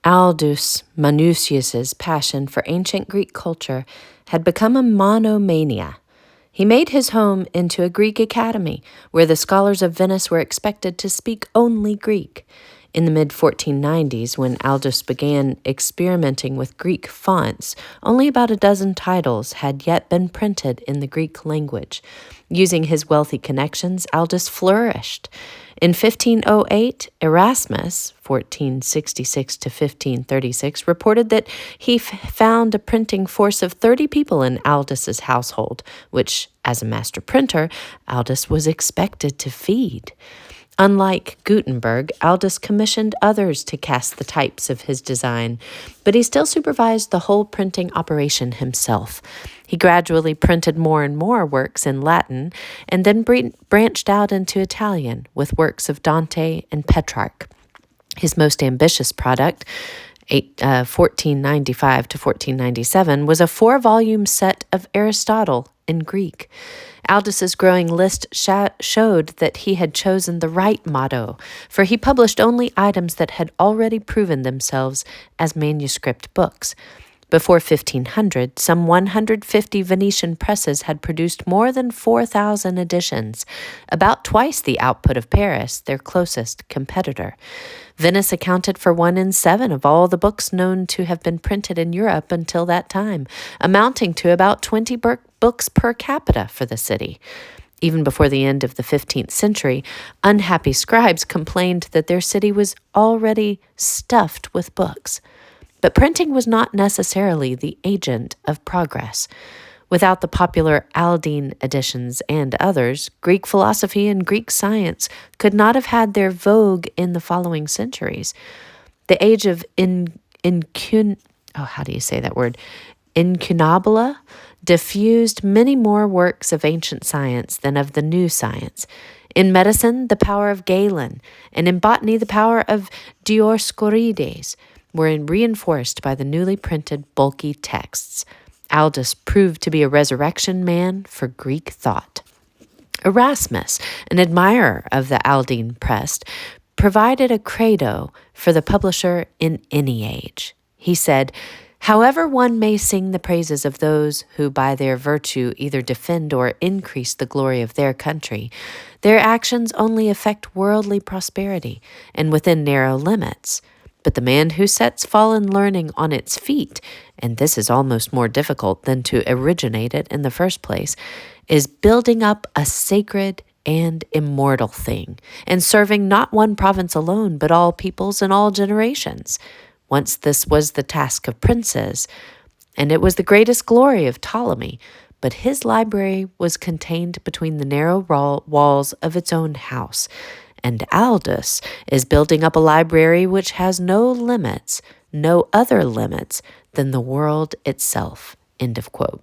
Aldus Manutius's passion for ancient Greek culture had become a monomania. He made his home into a Greek academy, where the scholars of Venice were expected to speak only Greek. In the mid-1490s, when Aldus began experimenting with Greek fonts, only about a dozen titles had yet been printed in the Greek language. Using his wealthy connections, Aldus flourished. In 1508, Erasmus, 1466 to 1536, reported that he found a printing force of 30 people in Aldus's household, which, as a master printer, Aldus was expected to feed. Unlike Gutenberg, Aldus commissioned others to cast the types of his design, but he still supervised the whole printing operation himself. He gradually printed more and more works in Latin, and then branched out into Italian with works of Dante and Petrarch. His most ambitious product, 1495 to 1497, was a 4-volume set of Aristotle in Greek. Aldus's growing list showed that he had chosen the right motto, for he published only items that had already proven themselves as manuscript books. Before 1500, some 150 Venetian presses had produced more than 4,000 editions, about twice the output of Paris, their closest competitor. Venice accounted for 1 in 7 of all the books known to have been printed in Europe until that time, amounting to about 20 books per capita for the city. Even before the end of the 15th century, unhappy scribes complained that their city was already stuffed with books. But printing was not necessarily the agent of progress. Without the popular Aldine editions and others, Greek philosophy and Greek science could not have had their vogue in the following centuries. The age of incunabula diffused many more works of ancient science than of the new science. In medicine, the power of Galen, and in botany, the power of Dioscorides, were reinforced by the newly printed bulky texts. Aldus proved to be a resurrection man for Greek thought. Erasmus, an admirer of the Aldine press, provided a credo for the publisher in any age. He said, "However one may sing the praises of those who by their virtue either defend or increase the glory of their country, their actions only affect worldly prosperity, and within narrow limits. But the man who sets fallen learning on its feet, and this is almost more difficult than to originate it in the first place, is building up a sacred and immortal thing, and serving not one province alone, but all peoples and all generations. Once this was the task of princes, and it was the greatest glory of Ptolemy, but his library was contained between the narrow walls of its own house, and Aldus is building up a library which has no limits, no other limits than the world itself." End of quote.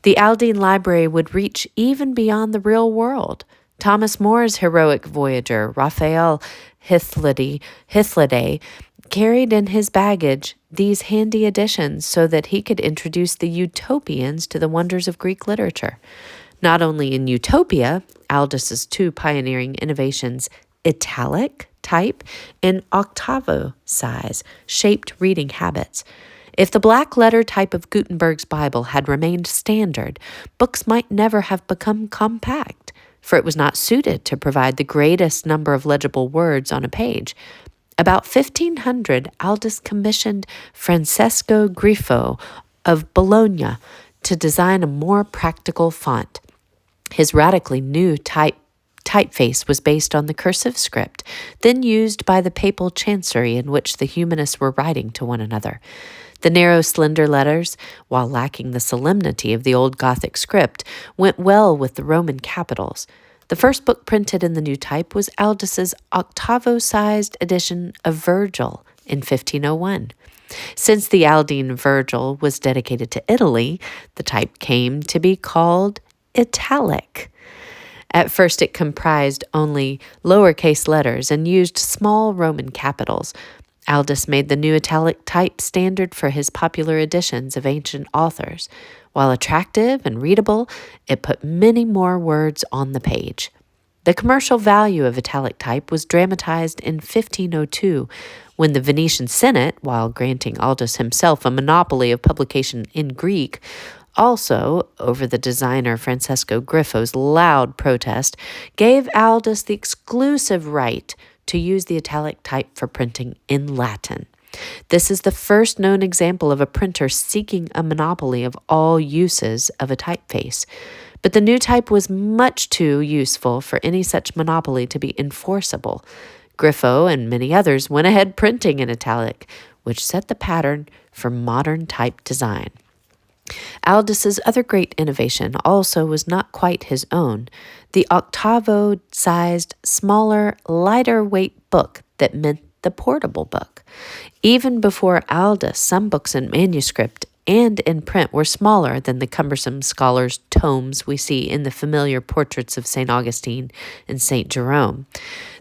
The Aldine library would reach even beyond the real world. Thomas More's heroic voyager, Raphael Hythloday, carried in his baggage these handy editions so that he could introduce the utopians to the wonders of Greek literature. Not only in Utopia, Aldus's 2 pioneering innovations, italic type and octavo size, shaped reading habits. If the black letter type of Gutenberg's Bible had remained standard, books might never have become compact, for it was not suited to provide the greatest number of legible words on a page. About 1500, Aldus commissioned Francesco Grifo of Bologna to design a more practical font. His radically new typeface was based on the cursive script, then used by the papal chancery in which the humanists were writing to one another. The narrow, slender letters, while lacking the solemnity of the old Gothic script, went well with the Roman capitals. The first book printed in the new type was Aldus's octavo-sized edition of Virgil in 1501. Since the Aldine Virgil was dedicated to Italy, the type came to be called italic. At first it comprised only lowercase letters and used small Roman capitals. Aldus made the new italic type standard for his popular editions of ancient authors. While attractive and readable, it put many more words on the page. The commercial value of italic type was dramatized in 1502 When the Venetian Senate, while granting Aldus himself a monopoly of publication in Greek, also, over the designer Francesco Griffo's loud protest, gave Aldus the exclusive right to use the italic type for printing in Latin. This is the first known example of a printer seeking a monopoly of all uses of a typeface. But the new type was much too useful for any such monopoly to be enforceable. Griffo and many others went ahead printing in italic, which set the pattern for modern type design. Aldus's other great innovation also was not quite his own, the octavo-sized, smaller, lighter-weight book that meant the portable book. Even before Aldus, some books in manuscript and in print were smaller than the cumbersome scholars' tomes we see in the familiar portraits of St. Augustine and St. Jerome.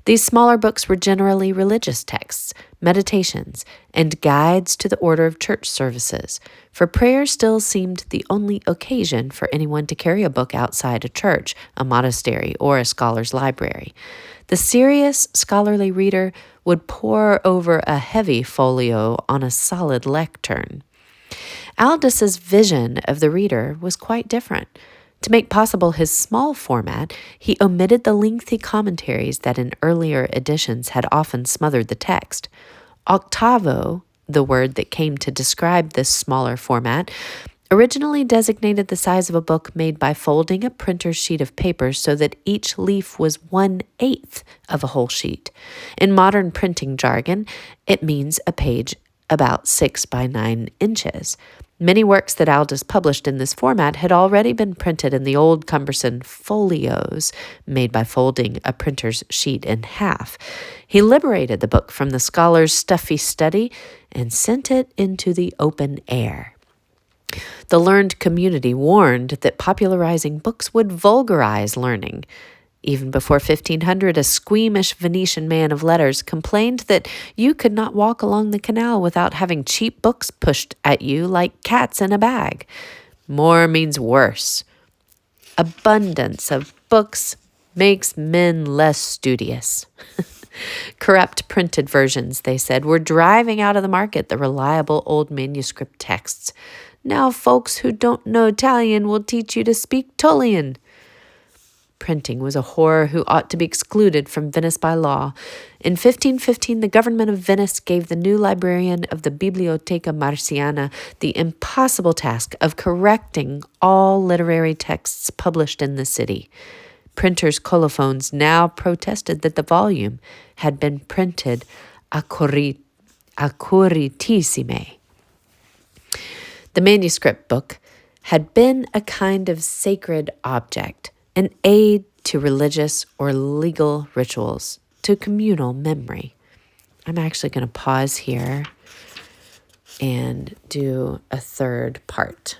These smaller books were generally religious texts, meditations, and guides to the order of church services, for prayer still seemed the only occasion for anyone to carry a book outside a church, a monastery, or a scholar's library. The serious scholarly reader would pore over a heavy folio on a solid lectern. Aldus's vision of the reader was quite different. To make possible his small format, he omitted the lengthy commentaries that in earlier editions had often smothered the text. Octavo, the word that came to describe this smaller format, originally designated the size of a book made by folding a printer's sheet of paper so that each leaf was 1/8 of a whole sheet. In modern printing jargon, it means a page about 6 by 9 inches. Many works that Aldus published in this format had already been printed in the old cumbersome folios made by folding a printer's sheet in half. He liberated the book from the scholar's stuffy study and sent it into the open air. The learned community warned that popularizing books would vulgarize learning. Even before 1500, a squeamish Venetian man of letters complained that you could not walk along the canal without having cheap books pushed at you like cats in a bag. More means worse. Abundance of books makes men less studious. Corrupt printed versions, they said, were driving out of the market the reliable old manuscript texts. Now folks who don't know Italian will teach you to speak Tullian. Printing was a horror who ought to be excluded from Venice by law. In 1515, the government of Venice gave the new librarian of the Biblioteca Marciana the impossible task of correcting all literary texts published in the city. Printers' colophones now protested that the volume had been printed accuratissime. The manuscript book had been a kind of sacred object, an aid to religious or legal rituals, to communal memory. I'm actually going to pause here and do a third part.